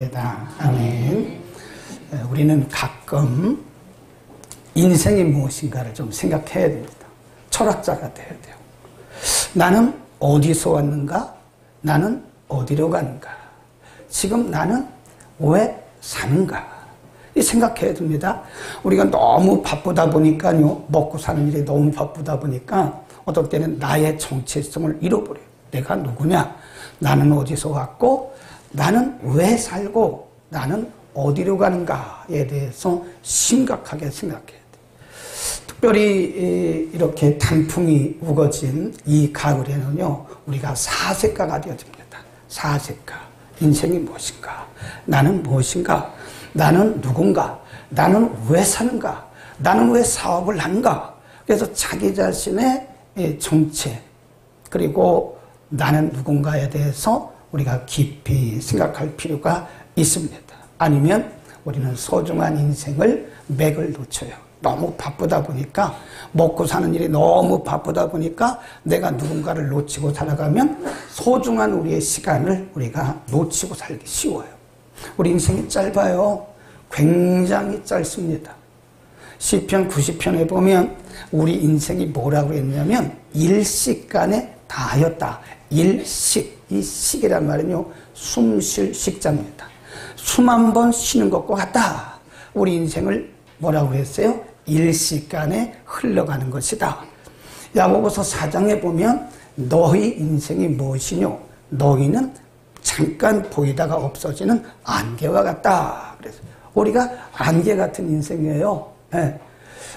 아멘. 우리는 가끔 인생이 무엇인가를 좀 생각해야 됩니다. 철학자가 돼야 돼요. 나는 어디서 왔는가? 나는 어디로 가는가? 지금 나는 왜 사는가? 이 생각해야 됩니다. 우리가 너무 바쁘다 보니까요, 먹고 사는 일이 너무 바쁘다 보니까 어떨 때는 나의 정체성을 잃어버려요. 내가 누구냐? 나는 어디서 왔고 나는 왜 살고 나는 어디로 가는가에 대해서 심각하게 생각해야 돼요. 특별히 이렇게 단풍이 우거진 이 가을에는요, 우리가 사색가가 되어집니다. 사색가. 인생이 무엇인가? 나는 무엇인가? 나는 누군가? 나는 왜 사는가? 나는 왜 사업을 하는가? 그래서 자기 자신의 정체, 그리고 나는 누군가에 대해서 우리가 깊이 생각할 필요가 있습니다. 아니면 우리는 소중한 인생을 맥을 놓쳐요. 너무 바쁘다 보니까, 먹고 사는 일이 너무 바쁘다 보니까 내가 누군가를 놓치고 살아가면 소중한 우리의 시간을 우리가 놓치고 살기 쉬워요. 우리 인생이 짧아요. 굉장히 짧습니다. 시편 90편에 보면 우리 인생이 뭐라고 했냐면 일식간에 다하였다. 일식. 이 식이란 말은요, 숨 쉴 식자입니다. 숨 한 번 쉬는 것과 같다. 우리 인생을 뭐라고 했어요? 일시간에 흘러가는 것이다. 야고보서 4장에 보면 너희 인생이 무엇이뇨? 너희는 잠깐 보이다가 없어지는 안개와 같다. 그래서 우리가 안개 같은 인생이에요. 네.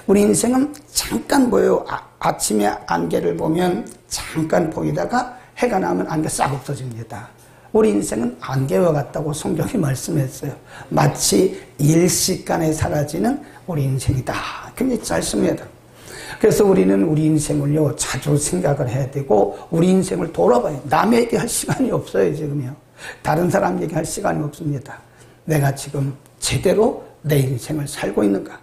우리 인생은 잠깐 보여요. 아침에 안개를 보면 잠깐 보이다가 해가 나면 안개 싹 없어집니다. 우리 인생은 안개와 같다고 성경이 말씀했어요. 마치 일시간에 사라지는 우리 인생이다. 굉장히 짧습니다. 그래서 우리는 우리 인생을요, 자주 생각을 해야 되고, 우리 인생을 돌아봐요. 남의 얘기할 시간이 없어요, 지금요. 다른 사람 얘기할 시간이 없습니다. 내가 지금 제대로 내 인생을 살고 있는가?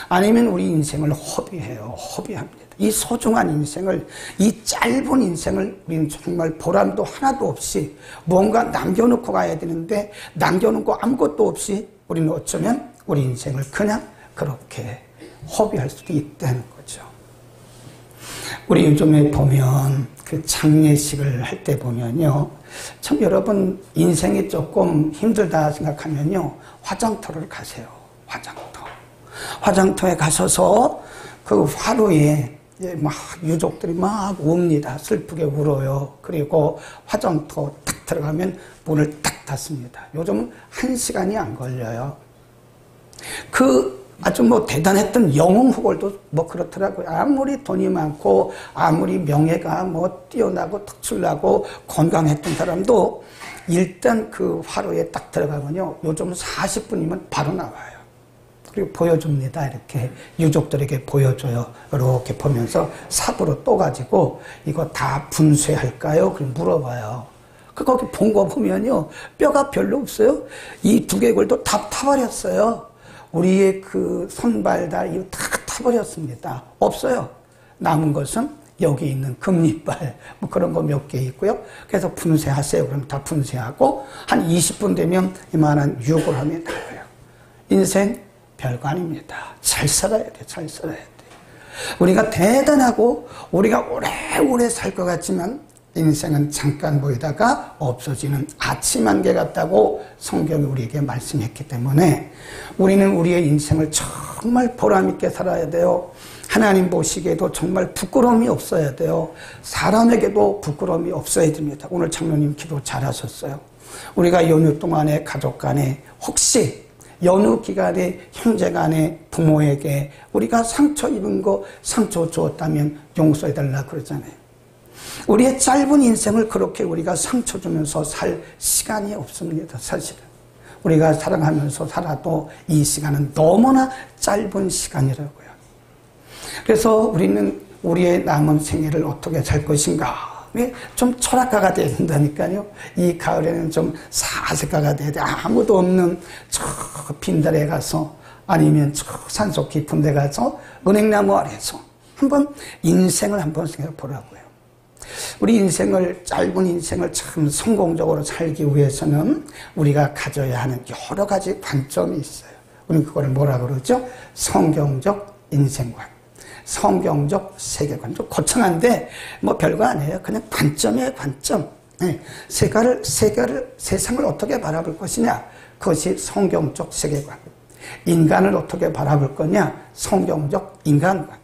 아니면 우리 인생을 허비해요. 허비합니다. 이 소중한 인생을, 이 짧은 인생을 우리는 정말 보람도 하나도 없이 뭔가 남겨놓고 가야 되는데 남겨놓고 아무것도 없이 우리는 어쩌면 우리 인생을 그냥 그렇게 허비할 수도 있다는 거죠. 우리 요즘에 보면 그 장례식을 할 때 보면요, 참 여러분 인생이 조금 힘들다 생각하면요, 화장터를 가세요. 화장터에 가셔서 그 화로에 막 유족들이 막 웁니다. 슬프게 울어요. 그리고 화장터 딱 들어가면 문을 딱 닫습니다. 요즘은 1시간이 안 걸려요. 그 아주 뭐 대단했던 영웅 후보도 뭐 그렇더라고요. 아무리 돈이 많고 아무리 명예가 뭐 뛰어나고 특출나고 건강했던 사람도 일단 그 화로에 딱 들어가면요, 요즘 40분이면 바로 나와요. 그리고 보여줍니다. 이렇게 유족들에게 보여줘요. 이렇게 보면서 삽으로 떠가지고 이거 다 분쇄할까요? 그럼 물어봐요. 거기 본 거 보면요, 뼈가 별로 없어요. 이 두개골도 다 타버렸어요. 우리의 그 손발, 다리 다 타버렸습니다. 없어요. 남은 것은 여기 있는 금리빨 뭐 그런 거 몇 개 있고요. 그래서 분쇄하세요. 그럼 다 분쇄하고 한 20분 되면 이만한 유골 하면 나와요. 인생 별거 아닙니다. 잘 살아야 돼. 잘 살아야 돼. 우리가 대단하고 우리가 오래오래 살 것 같지만 인생은 잠깐 보이다가 없어지는 아침 안개 같다고 성경이 우리에게 말씀했기 때문에 우리는 우리의 인생을 정말 보람있게 살아야 돼요. 하나님 보시기에도 정말 부끄러움이 없어야 돼요. 사람에게도 부끄러움이 없어야 됩니다. 오늘 장로님 기도 잘하셨어요. 우리가 연휴 동안에 가족 간에 혹시 연휴 기간에 형제 간에 부모에게 우리가 상처 입은 거 상처 주었다면 용서해달라 그러잖아요. 우리의 짧은 인생을 그렇게 우리가 상처 주면서 살 시간이 없습니다. 사실은 우리가 사랑하면서 살아도 이 시간은 너무나 짧은 시간이라고요. 그래서 우리는 우리의 남은 생애를 어떻게 살 것인가, 좀 철학가가 돼야 된다니까요. 이 가을에는 좀 사색가가 돼야 돼. 아무도 없는 저 빈들에 가서, 아니면 저 산속 깊은 데 가서 은행나무 아래에서 한번 인생을 한번 생각해 보라고요. 우리 인생을, 짧은 인생을 참 성공적으로 살기 위해서는 우리가 가져야 하는 여러 가지 관점이 있어요. 우리는 그걸 뭐라 그러죠? 성경적 인생관, 성경적 세계관. 좀 거창한데 뭐 별거 아니에요. 그냥 관점이에요, 관점. 네. 세상을 어떻게 바라볼 것이냐, 그것이 성경적 세계관. 인간을 어떻게 바라볼 거냐, 성경적 인간관.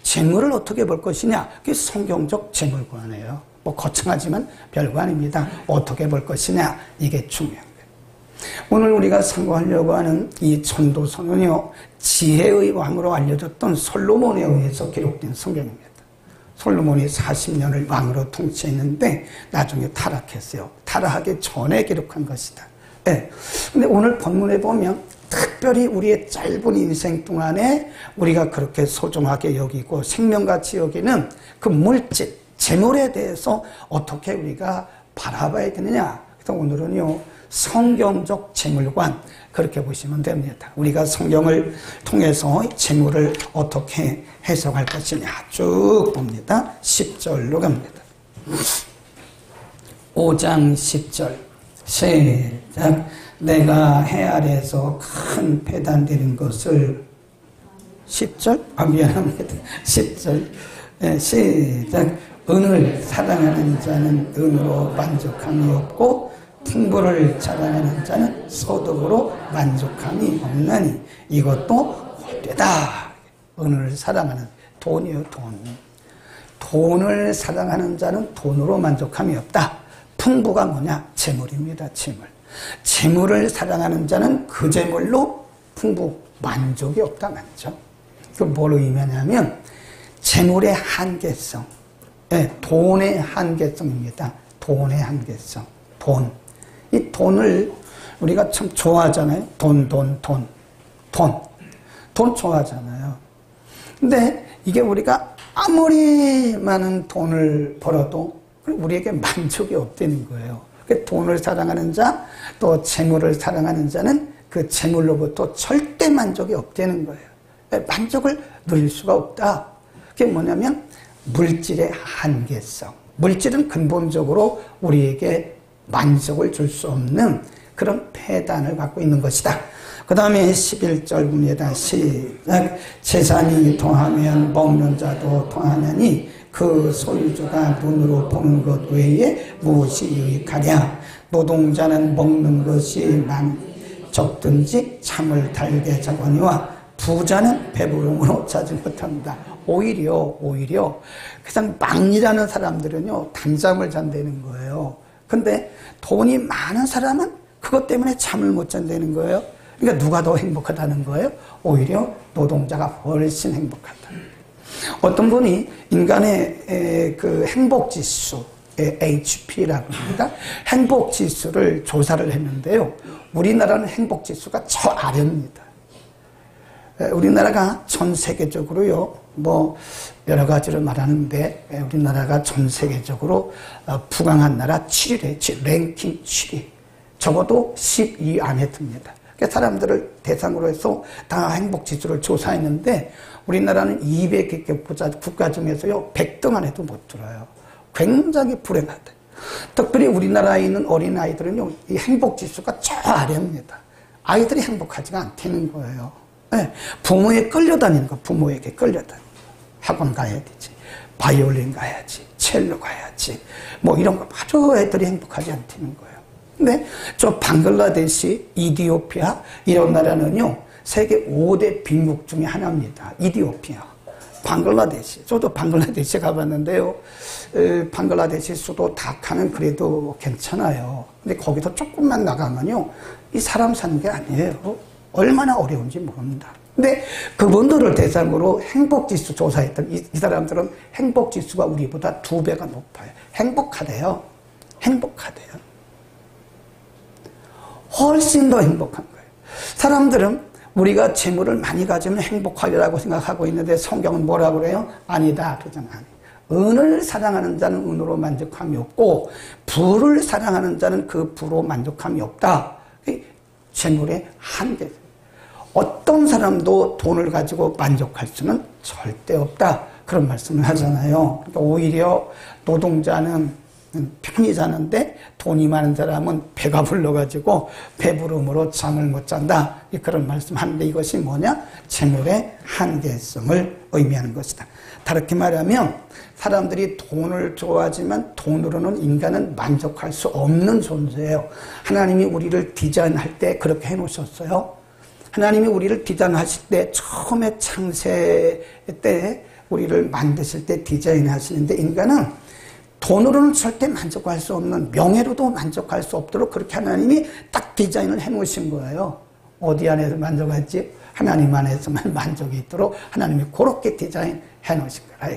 재물을 어떻게 볼 것이냐, 그게 성경적 재물관이에요. 뭐 거창하지만 별거 아닙니다. 어떻게 볼 것이냐, 이게 중요한 거예요. 오늘 우리가 상고하려고 하는 이 전도서는요, 지혜의 왕으로 알려졌던 솔로몬에 의해서 기록된 성경입니다. 솔로몬이 40년을 왕으로 통치했는데 나중에 타락했어요. 타락하기 전에 기록한 것이다. 네. 근데 오늘 본문에 보면 특별히 우리의 짧은 인생 동안에 우리가 그렇게 소중하게 여기고 생명같이 여기는 그 물질, 재물에 대해서 어떻게 우리가 바라봐야 되느냐. 그래서 오늘은요, 성경적 재물관, 그렇게 보시면 됩니다. 우리가 성경을 통해서 재물을 어떻게 해석할 것이냐 쭉 봅니다. 10절로 갑니다. 5장 10절 시작. 내가 해 아래에서 큰 배단되는 것을 10절? 미안합니다. 10절 시작. 은을 사랑하는 자는 은으로 만족함이 없고 풍부를 자랑하는 자는 소득으로 만족함이 없나니 이것도 홀되다. 은을 사랑하는, 돈이요, 돈. 돈을 사랑하는 자는 돈으로 만족함이 없다. 풍부가 뭐냐? 재물입니다. 재물. 재물을 사랑하는 자는 그 재물로 풍부, 만족이 없다. 만족. 그 뭘 의미하냐면 재물의 한계성, 돈의 한계성입니다. 돈의 한계성. 돈. 이 돈을 우리가 참 좋아하잖아요. 돈 좋아하잖아요. 근데 이게 우리가 아무리 많은 돈을 벌어도 우리에게 만족이 없다는 거예요. 돈을 사랑하는 자, 또 재물을 사랑하는 자는 그 재물로부터 절대 만족이 없다는 거예요. 만족을 누릴 수가 없다. 그게 뭐냐면 물질의 한계성. 물질은 근본적으로 우리에게 만족을 줄 수 없는 그런 폐단을 갖고 있는 것이다. 그 다음에 11절 봅니다. 시작. 재산이 더하면 먹는 자도 더하냐니 그 소유주가 눈으로 보는 것 외에 무엇이 유익하랴. 노동자는 먹는 것이 적든지 참을 달게 자거니와 부자는 배부름으로 자지 못한다. 오히려 그냥 막일하는 사람들은요, 단잠을 잔다는 거예요. 근데 돈이 많은 사람은 그것 때문에 잠을 못 잔다는 거예요. 그러니까 누가 더 행복하다는 거예요? 오히려 노동자가 훨씬 행복하다. 어떤 분이 인간의 그 행복지수, HP라고 합니다. 행복지수를 조사를 했는데요. 우리나라는 행복지수가 저 아래입니다. 우리나라가 전 세계적으로요, 뭐 여러 가지를 말하는데 우리나라가 전 세계적으로 부강한 나라 7위래. 랭킹 7위. 적어도 12위 안에 듭니다. 그러니까 사람들을 대상으로 해서 다 행복지수를 조사했는데 우리나라는 200개 국가 중에서요 100등 안에도 못 들어요. 굉장히 불행하다. 특별히 우리나라에 있는 어린아이들은요, 이 행복지수가 저 아래입니다. 아이들이 행복하지가 않다는 거예요. 네, 부모에 끌려다니는 거, 부모에게 끌려다니는 거. 학원 가야 되지, 바이올린 가야지, 첼로 가야지, 뭐 이런 거 아주 애들이 행복하지 않다는 거예요. 근데 저 방글라데시, 이디오피아 이런 나라는요 세계 5대 빈국 중에 하나입니다. 이디오피아, 방글라데시. 저도 방글라데시 가봤는데요. 방글라데시 수도 다카는 그래도 괜찮아요. 근데 거기서 조금만 나가면요 이 사람 사는 게 아니에요. 얼마나 어려운지 모릅니다. 근데 그분들을 대상으로 행복지수 조사했던 이 사람들은 행복지수가 우리보다 2배가 높아요. 행복하대요. 행복하대요. 훨씬 더 행복한 거예요. 사람들은 우리가 재물을 많이 가지면 행복하리라고 생각하고 있는데 성경은 뭐라고 그래요? 아니다. 그러잖아요. 은을 사랑하는 자는 은으로 만족함이 없고 부를 사랑하는 자는 그 부로 만족함이 없다. 재물의 한계. 어떤 사람도 돈을 가지고 만족할 수는 절대 없다. 그런 말씀을 하잖아요. 그러니까 오히려 노동자는 편히 자는데 돈이 많은 사람은 배가 불러가지고 배부름으로 잠을 못 잔다. 그런 말씀하는데 이것이 뭐냐? 재물의 한계성을 의미하는 것이다. 다르게 말하면 사람들이 돈을 좋아하지만 돈으로는 인간은 만족할 수 없는 존재예요. 하나님이 우리를 디자인할 때 그렇게 해놓으셨어요. 하나님이 우리를 디자인하실 때 처음에 창세 때 우리를 만드실 때 디자인하시는데 인간은 돈으로는 절대 만족할 수 없는, 명예로도 만족할 수 없도록 그렇게 하나님이 딱 디자인을 해놓으신 거예요. 어디 안에서 만족할지? 하나님 안에서만 만족이 있도록 하나님이 그렇게 디자인해 놓으신 거라.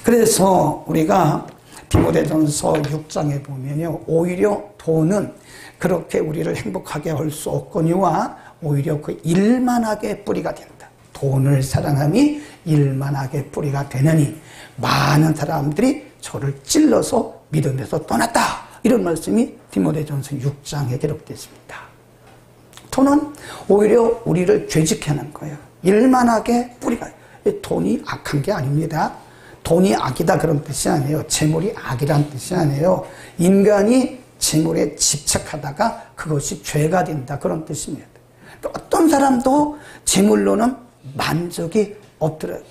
그래서 우리가 디모데전서 6장에 보면요, 오히려 돈은 그렇게 우리를 행복하게 할 수 없거니와 오히려 그 일만하게 뿌리가 된다. 돈을 사랑함이 일만하게 뿌리가 되느니 많은 사람들이 저를 찔러서 믿음에서 떠났다. 이런 말씀이 디모데전서 6장에 기록되어 있습니다. 돈은 오히려 우리를 죄짓게 하는 거예요. 일만하게 뿌리가. 돈이 악한 게 아닙니다. 돈이 악이다 그런 뜻이 아니에요. 재물이 악이란 뜻이 아니에요. 인간이 재물에 집착하다가 그것이 죄가 된다 그런 뜻입니다. 어떤 사람도 재물로는 만족이 없더라고요.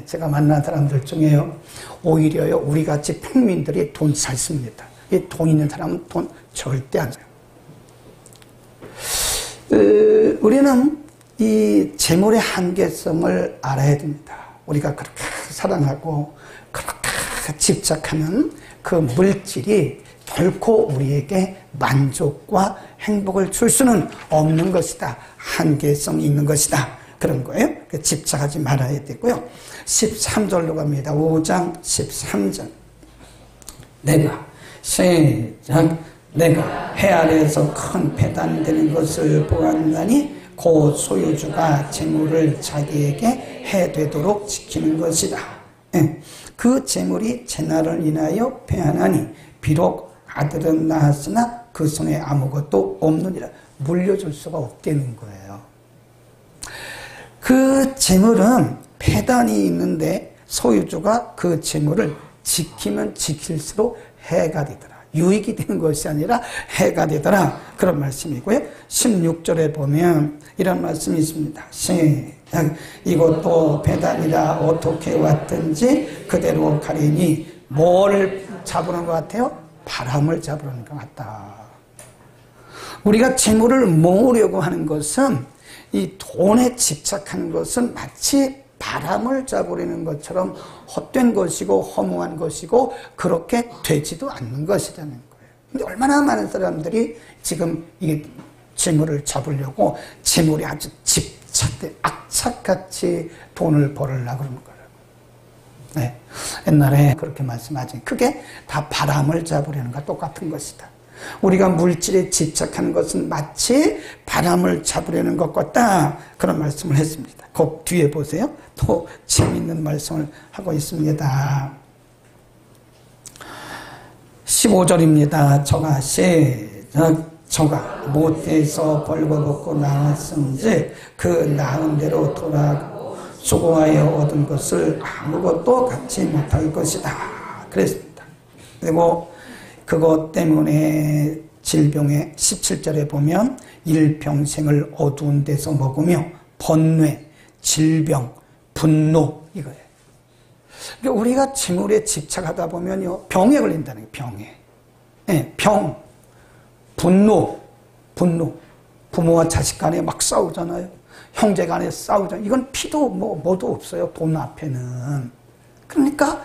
제가 만난 사람들 중에요, 오히려요, 우리같이 평민들이 돈 잘 씁니다. 이 돈 있는 사람은 돈 절대 안 써요. 우리는 이 재물의 한계성을 알아야 됩니다. 우리가 그렇게 사랑하고 그렇게 집착하는 그 물질이 결코 우리에게 만족과 행복을 줄 수는 없는 것이다. 한계성이 있는 것이다. 그런 거예요. 집착하지 말아야 되고요. 13절로 갑니다. 5장 13절. 내가 시작. 내가 해 아래에서 큰 배단되는 것을 보았나니 곧 소유주가 재물을 자기에게 해되도록 지키는 것이다. 그 재물이 재난을 인하여 패하나니 비록 아들은 낳았으나 그 손에 아무것도 없느니라. 물려줄 수가 없다는 거예요. 그 재물은 폐단이 있는데 소유주가 그 재물을 지키면 지킬수록 해가 되더라. 유익이 되는 것이 아니라 해가 되더라. 그런 말씀이고요. 16절에 보면 이런 말씀이 있습니다. 시작. 이것도 폐단이라 어떻게 왔든지 그대로 가리니 뭘 잡으는 것 같아요? 바람을 잡으는 것 같다. 우리가 재물을 모으려고 하는 것은 이 돈에 집착하는 것은 마치 바람을 잡으려는 것처럼 헛된 것이고 허무한 것이고 그렇게 되지도 않는 것이라는 거예요. 근데 얼마나 많은 사람들이 지금 이 재물을 잡으려고 재물에 아주 집착돼 악착같이 돈을 벌으려고 그러는 거예요. 네. 옛날에 그렇게 말씀하지. 그게 다 바람을 잡으려는 것과 똑같은 것이다. 우리가 물질에 집착하는 것은 마치 바람을 잡으려는 것 같다. 그런 말씀을 했습니다. 그 뒤에 보세요. 또 재미있는 말씀을 하고 있습니다. 15절입니다. 저가 시작. 저가 못해서 벌거벗고 나왔은지 그 나은 대로 돌아가고 수고하여 얻은 것을 아무것도 갖지 못할 것이다. 그랬습니다. 그리고 그것 때문에 질병에 17절에 보면 일평생을 어두운 데서 먹으며 번뇌, 질병, 분노 이거예요. 그러니까 우리가 재물에 집착하다 보면요 병에 걸린다는 거예요. 병에. 네, 병, 분노. 부모와 자식 간에 막 싸우잖아요. 형제 간에 싸우잖아요. 이건 피도 뭐도 없어요. 돈 앞에는. 그러니까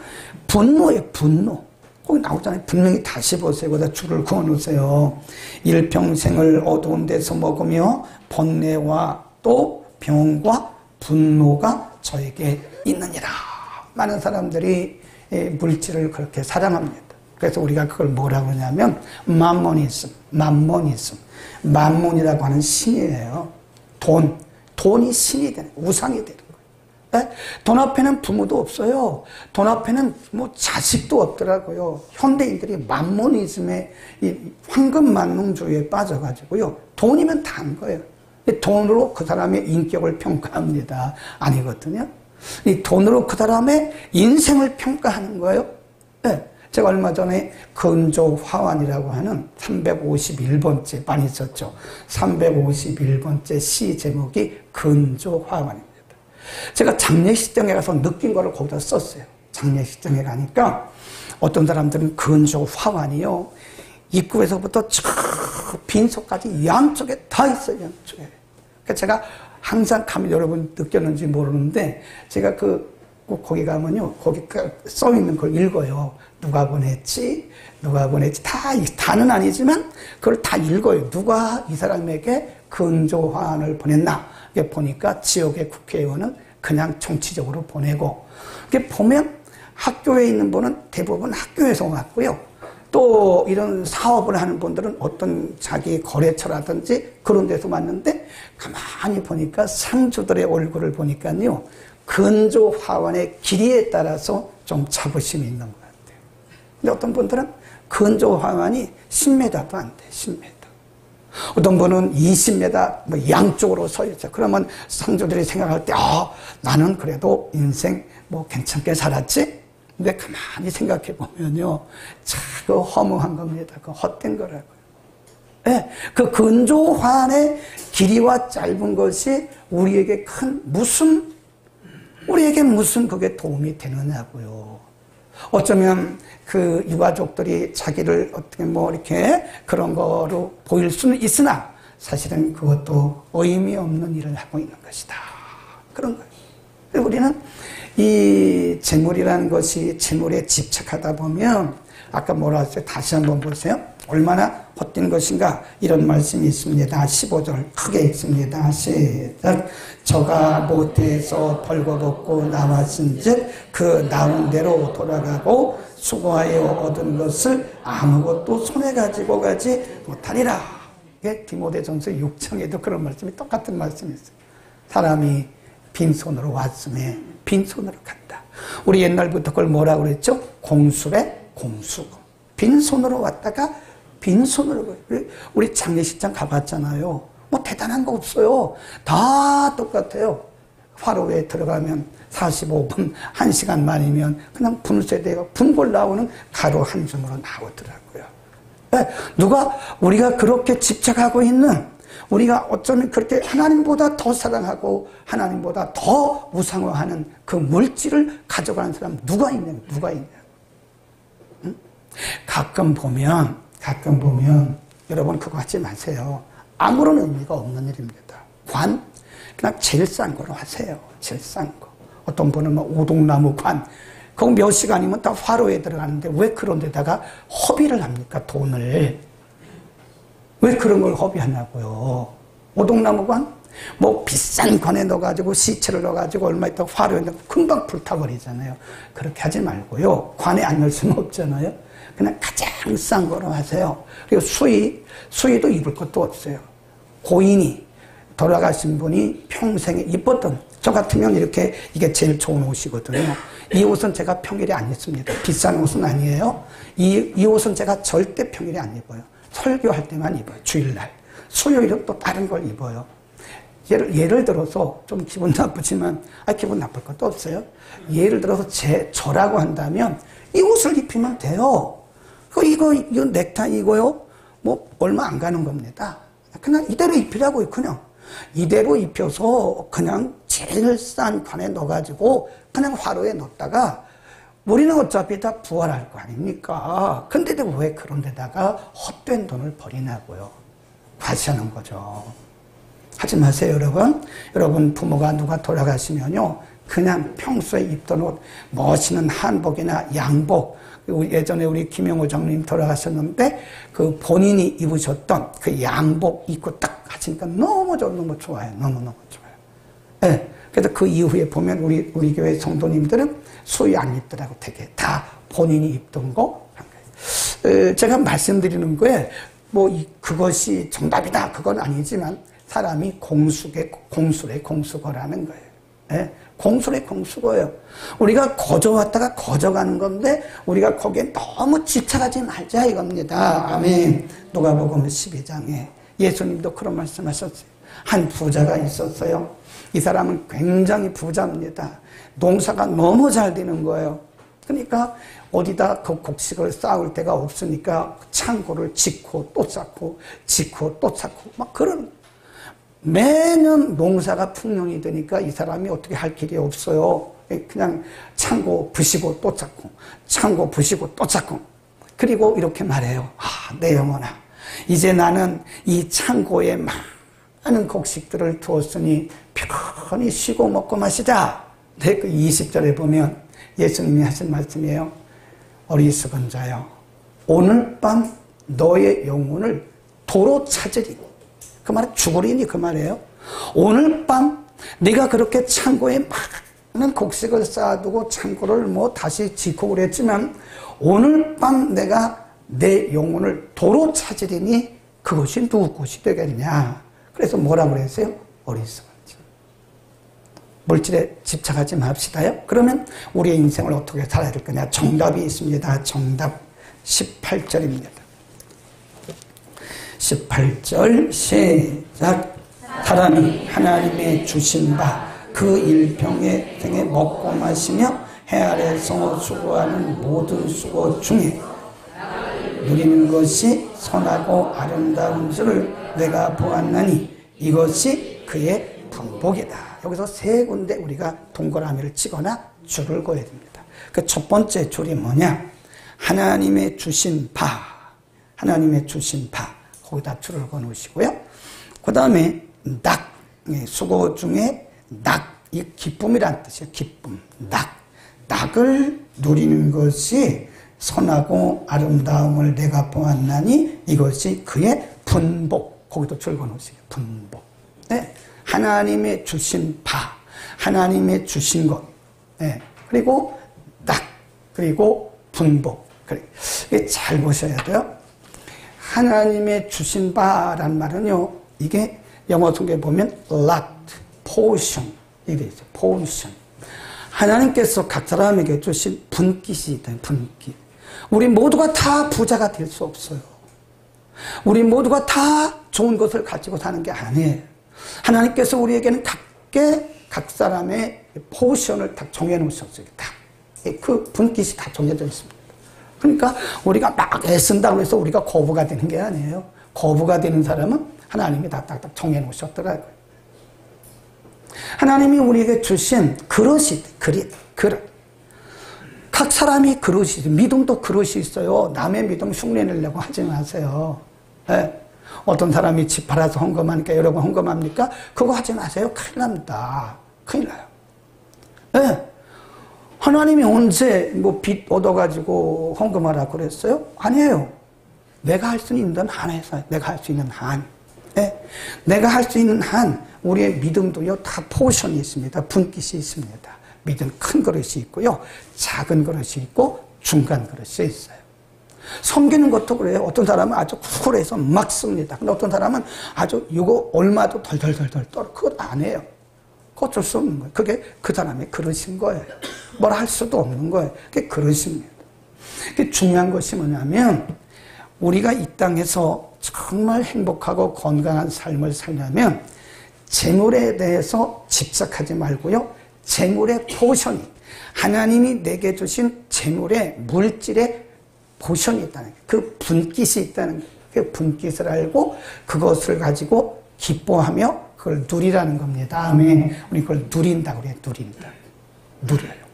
분노예요. 분노. 거기 나오잖아요. 분명히 다시 보세요. 거기다 줄을 그어놓으세요. 일평생을 어두운 데서 먹으며 번뇌와 또 병과 분노가 저에게 있느니라. 많은 사람들이 물질을 그렇게 사랑합니다. 그래서 우리가 그걸 뭐라고 하냐면 맘모니즘. 맘몬이라고 하는 신이에요. 돈이 신이 되는, 우상이 되는 거예요. 돈 앞에는 부모도 없어요. 돈 앞에는 뭐 자식도 없더라고요. 현대인들이 맘모니즘에 이 황금만능주의에 빠져가지고요. 돈이면 다 한 거예요. 돈으로 그 사람의 인격을 평가합니다. 아니거든요. 이 돈으로 그 사람의 인생을 평가하는 거예요. 네. 제가 얼마 전에 근조화환이라고 하는 351번째 많이 썼죠. 351번째 시 제목이 근조화환입니다. 제가 장례식장에 가서 느낀 거를 거기다 썼어요. 장례식장에 가니까 어떤 사람들은 근조화환이요, 입구에서부터 저 빈소까지 양쪽에 다 있어요. 양쪽에. 그러니까 제가 항상 가면 여러분 느꼈는지 모르는데, 제가 꼭 거기 가면요, 거기 써 있는 걸 읽어요. 누가 보냈지, 누가 보냈지, 다는 아니지만 그걸 다 읽어요. 누가 이 사람에게 근조화환을 보냈나. 이게 보니까 지역의 국회의원은 그냥 정치적으로 보내고, 이게 보면 학교에 있는 분은 대부분 학교에서 왔고요. 또 이런 사업을 하는 분들은 어떤 자기 거래처라든지 그런 데서 왔는데, 가만히 보니까 상주들의 얼굴을 보니까요, 근조화환의 길이에 따라서 좀 자부심이 있는 것 같아요. 근데 어떤 분들은 근조화환이 10m도 안 돼, 10m. 어떤 분은 20m 뭐 양쪽으로 서 있죠. 그러면 상주들이 생각할 때, 나는 그래도 인생 뭐 괜찮게 살았지? 근데 가만히 생각해 보면요, 그 허무한 겁니다. 그 헛된 거라고요. 네, 그 근조화환의 길이와 짧은 것이 우리에게 우리에게 무슨 그게 도움이 되느냐고요. 어쩌면 그 유가족들이 자기를 어떻게 뭐 이렇게 그런 거로 보일 수는 있으나, 사실은 그것도 의미 없는 일을 하고 있는 것이다. 그런 거예요. 우리는 이 재물이라는 것이, 재물에 집착하다 보면, 아까 뭐라 했어요? 다시 한번 보세요. 얼마나 헛된 것인가. 이런 말씀이 있습니다. 15절 크게 읽습니다. 시작. 저가 모태에서 벌거벗고 나왔은즉 그 나온 대로 돌아가고 수고하여 얻은 것을 아무것도 손에 가지고 가지 못하리라. 이게 디모데전서 6장에도 그런 말씀이, 똑같은 말씀이 있어요. 사람이 빈손으로 왔음에 빈손으로 간다. 우리 옛날부터 그걸 뭐라고 그랬죠? 공수래 공수고. 빈손으로 왔다가 빈손으로 가요. 우리 장례식장 가봤잖아요. 뭐 대단한 거 없어요. 다 똑같아요. 화로에 들어가면 45분, 1시간 만이면 그냥 분쇄되고 분골 나오는 가루 한 줌으로 나오더라고요. 네, 우리가 그렇게 집착하고 있는, 우리가 어쩌면 그렇게 하나님보다 더 사랑하고 하나님보다 더 우상화하는 그 물질을 가져가는 사람 누가 있냐? 응? 가끔 보면 여러분 그거 하지 마세요. 아무런 의미가 없는 일입니다. 그냥 제일 싼 거로 하세요. 제일 싼 거. 어떤 분은 뭐 오동나무 그거 몇 시간이면 다 화로에 들어가는데 왜 그런 데다가 허비를 합니까? 돈을. 왜 그런 걸 허비하냐고요. 오동나무 뭐 비싼 관에 넣어가지고 시체를 넣어가지고 얼마 있다가 화로에 넣고 금방 불타버리잖아요. 그렇게 하지 말고요. 관에 안 넣을 수는 없잖아요. 그냥 가장 싼 거로 하세요. 그리고 수의도 입을 것도 없어요. 고인이, 돌아가신 분이 평생에 입었던, 저 같으면 이게 제일 좋은 옷이거든요. 이 옷은 제가 평일에 안 입습니다. 비싼 옷은 아니에요. 이 옷은 제가 절대 평일에 안 입어요. 설교할 때만 입어요. 주일날. 수요일은 또 다른 걸 입어요. 예를 들어서 좀 기분 나쁘지만, 기분 나쁠 것도 없어요. 예를 들어서 저라고 한다면 이 옷을 입히면 돼요. 이거 넥타이고요. 뭐 얼마 안 가는 겁니다. 그냥 이대로 입히라고요. 그냥 이대로 입혀서 그냥 제일 싼 관에 넣어가지고 그냥 화로에 넣었다가, 우리는 어차피 다 부활할 거 아닙니까? 근데 왜 그런 데다가 헛된 돈을 버리냐고요. 과시하는 거죠. 하지 마세요, 여러분. 여러분 부모가 누가 돌아가시면요, 그냥 평소에 입던 옷, 멋있는 한복이나 양복, 예전에 우리 김영호 장로님 돌아가셨는데 그 본인이 입으셨던 그 양복 입고 딱 하시니까 너무 좋아요. 너무너무 좋아요. 네. 그래서 그 이후에 보면 우리 교회 성도님들은 수의 안 입더라고. 되게 다 본인이 입던 거 한 거예요. 제가 말씀드리는 거에 그것이 정답이다 그건 아니지만, 사람이 공술의 공수거라는 거예요. 네? 공술의 공수거예요. 우리가 거저왔다가 거저가는 건데 우리가 거기에 너무 집착하지 말자 이겁니다. 아멘. 누가복음 12장에 예수님도 그런 말씀 하셨어요. 한 부자가 있었어요. 이 사람은 굉장히 부자입니다. 농사가 너무 잘 되는 거예요. 그러니까 어디다 그 곡식을 쌓을 데가 없으니까 창고를 짓고 또 쌓고 짓고 또 쌓고 막 그런, 매년 농사가 풍년이 되니까 이 사람이 어떻게 할 길이 없어요. 그냥 창고 부시고 또 쌓고 창고 부시고 또 쌓고, 그리고 이렇게 말해요. 내 영혼아, 이제 나는 이 창고에 많은 곡식들을 두었으니 편히 쉬고 먹고 마시자. 네, 그 20절에 보면 예수님이 하신 말씀이에요. 어리석은 자여, 오늘 밤 너의 영혼을 도로 찾으리니, 그 말은 죽으리니 그 말이에요. 오늘 밤 네가 그렇게 창고에 많은 곡식을 쌓아두고 창고를 뭐 다시 짓고 그랬지만 오늘 밤 내가 내 영혼을 도로 찾으리니 그것이 누구 것이 되겠냐. 그래서 뭐라고 그랬어요? 어리석은 자. 물질에 집착하지 맙시다요. 그러면 우리의 인생을 어떻게 살아야 될 거냐. 정답이 있습니다. 정답 18절입니다. 18절 시작. 사람이 하나님의 주신 바 그 일평에 생에 먹고 마시며 해 아래서 수고하는 모든 수고 중에 누리는 것이 선하고 아름다운 줄을 내가 보았나니 이것이 그의 분복이다. 여기서 세 군데 우리가 동그라미를 치거나 줄을 그어야 됩니다. 그 첫 번째 줄이 뭐냐? 하나님의 주신 바, 하나님의 주신 바, 거기다 줄을 그어 놓으시고요. 그 다음에 낙, 수고 중에 낙, 이 기쁨이란 뜻이에요. 기쁨, 낙을 누리는 것이 선하고 아름다움을 내가 보았나니 이것이 그의 분복. 거기도 줄 그어 놓으세요. 분복. 네. 하나님의 주신 바, 하나님의 주신 것, 네. 그리고 낙, 그리고 분복. 이게 잘 보셔야 돼요. 하나님의 주신 바란 말은요, 이게 영어 성경에 보면 lot, portion 이게 있어요. portion. 하나님께서 각 사람에게 주신 분깃이 있다. 분깃. 우리 모두가 다 부자가 될 수 없어요. 우리 모두가 다 좋은 것을 가지고 사는 게 아니에요. 하나님께서 우리에게는 각 사람의 포션을 다 정해 놓으셨어요. 다. 그 분깃이 다 정해져 있습니다. 그러니까 우리가 막 애쓴다고 해서 우리가 거부가 되는 게 아니에요. 거부가 되는 사람은 하나님이 다 딱딱 정해 놓으셨더라고요. 하나님이 우리에게 주신 그릇이, 그릇. 각 사람이 그릇이, 믿음도 그릇이 있어요. 남의 믿음 흉내내려고 하지 마세요. 네. 어떤 사람이 집 팔아서 헌금하니까 여러분 헌금합니까? 그거 하지 마세요. 큰일 납니다. 큰일 나요. 네. 하나님이 언제 뭐 빚 얻어가지고 헌금하라고 그랬어요? 아니에요. 내가 할 수 있는 한에서 내가 할 수 있는 한. 네. 내가 할 수 있는 한, 우리의 믿음도요, 다 포션이 있습니다. 분깃이 있습니다. 믿음 큰 그릇이 있고요, 작은 그릇이 있고, 중간 그릇이 있어요. 섬기는 것도 그래요. 어떤 사람은 아주 쿨해서 막 씁니다. 근데 어떤 사람은 아주 이거 얼마도 덜덜덜덜 떨어. 그것 안 해요. 그거 어쩔 수 없는 거예요. 그게 그 사람의 그릇인 거예요. 뭘 할 수도 없는 거예요. 그게 그릇입니다. 그게 중요한 것이 뭐냐면, 우리가 이 땅에서 정말 행복하고 건강한 삶을 살려면 재물에 대해서 집착하지 말고요. 재물의 포션이, 하나님이 내게 주신 재물의 물질의 포션이 있다는 거예요. 그 분깃이 있다는 거예요. 그 분깃을 알고 그것을 가지고 기뻐하며 그걸 누리라는 겁니다. 아멘. 우리 그걸 누린다고 그래요. 누려요.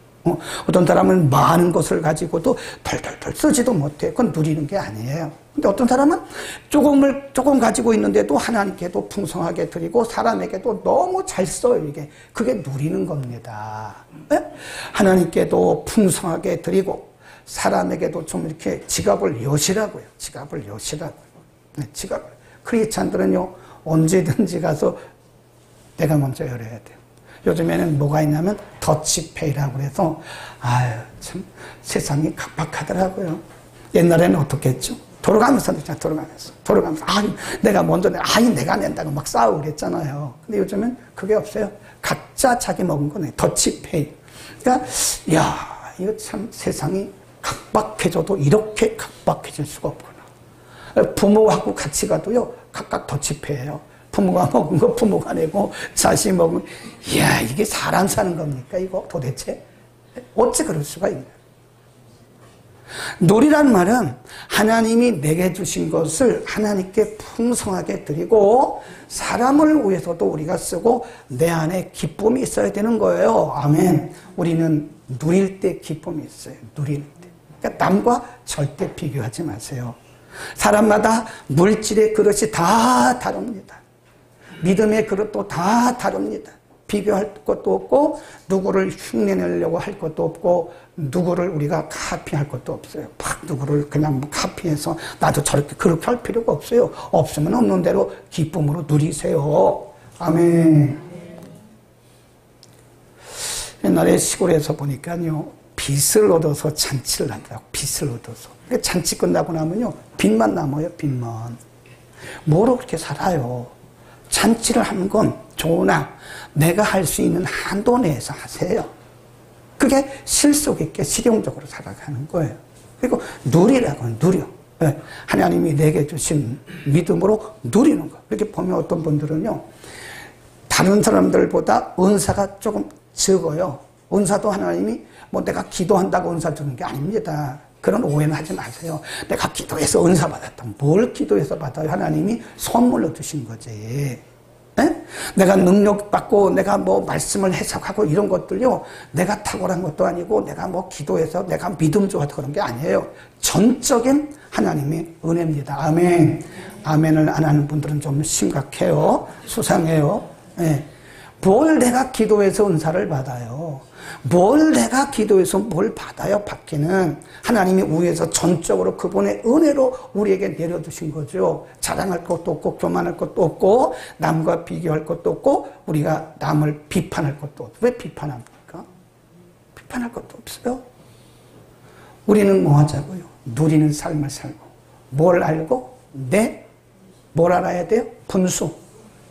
어떤 사람은 많은 것을 가지고도 덜덜덜 쓰지도 못해. 그건 누리는 게 아니에요. 근데 어떤 사람은 조금 가지고 있는데도 하나님께도 풍성하게 드리고 사람에게도 너무 잘 써요. 이게. 그게 누리는 겁니다. 네? 하나님께도 풍성하게 드리고 사람에게도 좀 이렇게 지갑을 여시라고요. 지갑을 여시라고요. 네, 지갑을. 크리스찬들은요, 언제든지 가서 내가 먼저 열어야 돼요. 요즘에는 뭐가 있냐면 더치페이라고 해서 아유 참 세상이 각박하더라고요. 옛날에는 어떻게 했죠? 돌아가면서 내가 먼저 내가 낸다고 막 싸우고 그랬잖아요. 근데 요즘은 그게 없어요. 각자 자기 먹은 거네. 더치페이. 그러니까 이거 참 세상이 각박해져도 이렇게 각박해질 수가 없구나. 부모하고 같이 가도요, 각각 더치페예요. 부모가 먹은 거 부모가 내고 자식이 먹은, 이야, 이게 사람 사는 겁니까 이거 도대체? 어째 그럴 수가 있냐. 누리란 말은 하나님이 내게 주신 것을 하나님께 풍성하게 드리고 사람을 위해서도 우리가 쓰고 내 안에 기쁨이 있어야 되는 거예요. 아멘. 우리는 누릴 때 기쁨이 있어요. 누릴 때. 그러니까 남과 절대 비교하지 마세요. 사람마다 물질의 그릇이 다 다릅니다. 믿음의 그릇도 다 다릅니다. 비교할 것도 없고 누구를 흉내내려고 할 것도 없고 누구를 우리가 카피할 것도 없어요. 막 누구를 그냥 카피해서 나도 저렇게 그렇게 할 필요가 없어요. 없으면 없는 대로 기쁨으로 누리세요. 아멘. 옛날에 시골에서 보니까요, 빚을 얻어서 잔치를 한다고. 빚을 얻어서. 잔치 끝나고 나면요, 빚만 남아요. 빚만. 뭐로 그렇게 살아요? 잔치를 하는 건 좋으나 내가 할 수 있는 한도 내에서 하세요. 그게 실속 있게 실용적으로 살아가는 거예요. 그리고 누리라고는 누려. 하나님이 내게 주신 믿음으로 누리는 거. 이렇게 보면 어떤 분들은요, 다른 사람들보다 은사가 조금 적어요. 은사도 하나님이 뭐 내가 기도한다고 은사 주는 게 아닙니다. 그런 오해는 하지 마세요. 내가 기도해서 은사 받았다. 뭘 기도해서 받아요? 하나님이 선물로 주신 거지. 에? 내가 능력 받고 내가 뭐 말씀을 해석하고 이런 것들요, 내가 탁월한 것도 아니고 내가 뭐 기도해서 내가 믿음 좋아서 그런 게 아니에요. 전적인 하나님의 은혜입니다. 아멘. 아멘을 안 하는 분들은 좀 심각해요. 수상해요. 예. 뭘 내가 기도해서 은사를 받아요? 뭘 내가 기도해서 뭘 받아요? 받기는 하나님이 위에서 전적으로 그분의 은혜로 우리에게 내려두신 거죠. 자랑할 것도 없고 교만할 것도 없고 남과 비교할 것도 없고 우리가 남을 비판할 것도 없고. 왜 비판합니까? 비판할 것도 없어요. 우리는 뭐 하자고요? 누리는 삶을 살고. 뭘 알고? 뭘 알아야 돼요? 분수.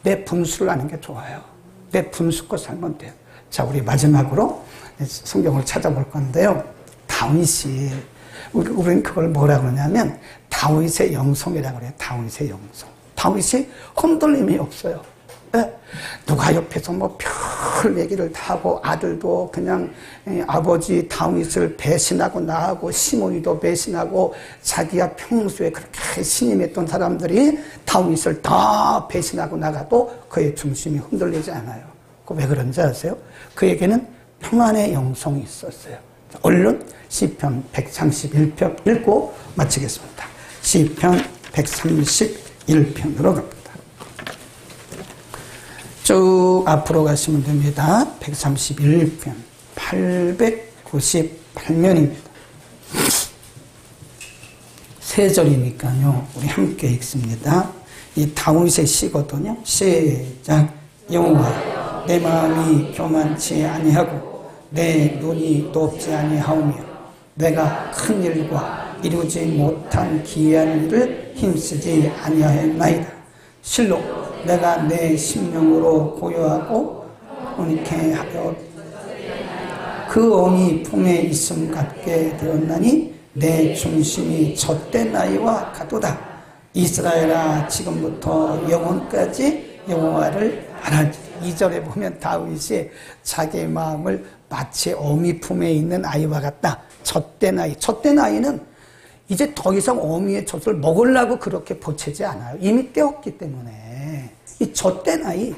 내 분수를 아는 게 좋아요. 내 분수껏 살면 돼요. 자, 우리 마지막으로 성경을 찾아볼 건데요. 다윗이, 우리는 그걸 뭐라 그러냐면 다윗의 영성이라고 그래요. 다윗의 영성. 다윗이 흔들림이 없어요. 네? 누가 옆에서 뭐 별 얘기를 다 하고 아들도 그냥 아버지 다윗을 배신하고 나하고 시므이도 배신하고 자기가 평소에 그렇게 신임했던 사람들이 다윗을 다 배신하고 나가도 그의 중심이 흔들리지 않아요. 그 왜 그런지 아세요? 그에게는 평안의 영성이 있었어요. 얼른 시편 131편 읽고 마치겠습니다. 시편 131편으로 갑니다. 쭉 앞으로 가시면 됩니다. 131편 898면입니다. 세 절이니까요. 우리 함께 읽습니다. 이 다윗의 시거든요. 시작. 여호와, 내 마음이 교만치 아니하고 내 눈이 높지 아니하오며 내가 큰 일과 이루지 못한 기이한 일을 힘쓰지 아니하였나이다. 실로 내가 내 심령으로 고요하고 언익해 하여 그 어미 품에 있음 같게 되었나니 내 중심이 젖된 아이와 같도다. 이스라엘아, 지금부터 영원까지 여호와를 알아주리. 2절에 보면 다윗이 자기의 마음을 마치 어미 품에 있는 아이와 같다. 젖된 아이. 젖된 아이는 이제 더 이상 어미의 젖을 먹으려고 그렇게 보채지 않아요. 이미 떼었기 때문에. 이 젖된 아이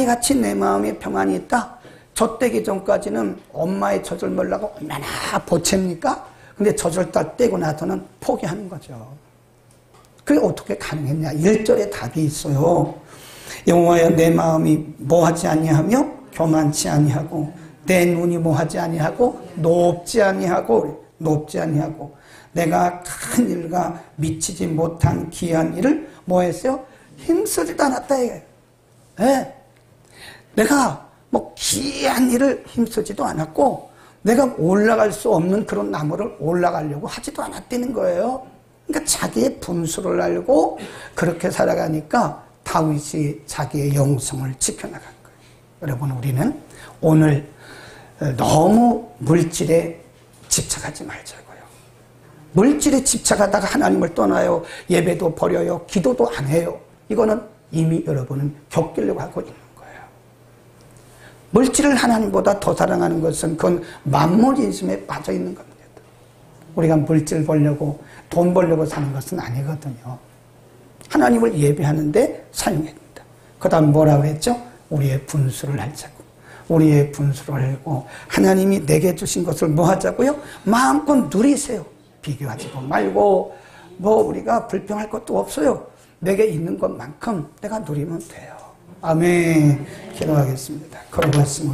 같이 내 마음에 평안이 있다. 젖되기 전까지는 엄마의 젖을 먹으려고 얼마나 보챕니까? 근데 젖을 다 떼고 나서는 포기하는 거죠. 그게 어떻게 가능했냐? 1절에 답이 있어요. 여호와여, 내 마음이 뭐하지 아니하며 교만치 아니하고 내 눈이 뭐하지 아니하고 높지 아니하고 내가 큰 일과 미치지 못한 귀한 일을 뭐했어요? 힘쓰지도 않았다 이거예요. 네. 내가 뭐 귀한 일을 힘쓰지도 않았고 내가 올라갈 수 없는 그런 나무를 올라가려고 하지도 않았다는 거예요. 그러니까 자기의 분수를 알고 그렇게 살아가니까 다윗이 자기의 영성을 지켜나간 거예요. 여러분, 우리는 오늘 너무 물질에 집착하지 말자고요. 물질에 집착하다가 하나님을 떠나요. 예배도 버려요. 기도도 안 해요. 이거는 이미 여러분은 겪으려고 하고 있는 거예요. 물질을 하나님보다 더 사랑하는 것은 그건 만몬이즘에 빠져 있는 겁니다. 우리가 물질 벌려고 돈 벌려고 사는 것은 아니거든요. 하나님을 예배하는데 사용해야 됩니다. 그 다음 뭐라고 했죠? 우리의 분수를 알자고. 우리의 분수를 알고 하나님이 내게 주신 것을 뭐 하자고요? 마음껏 누리세요. 비교하지도 말고 뭐 우리가 불평할 것도 없어요. 내게 있는 것만큼 내가 누리면 돼요. 아멘. 기도하겠습니다. 거룩하신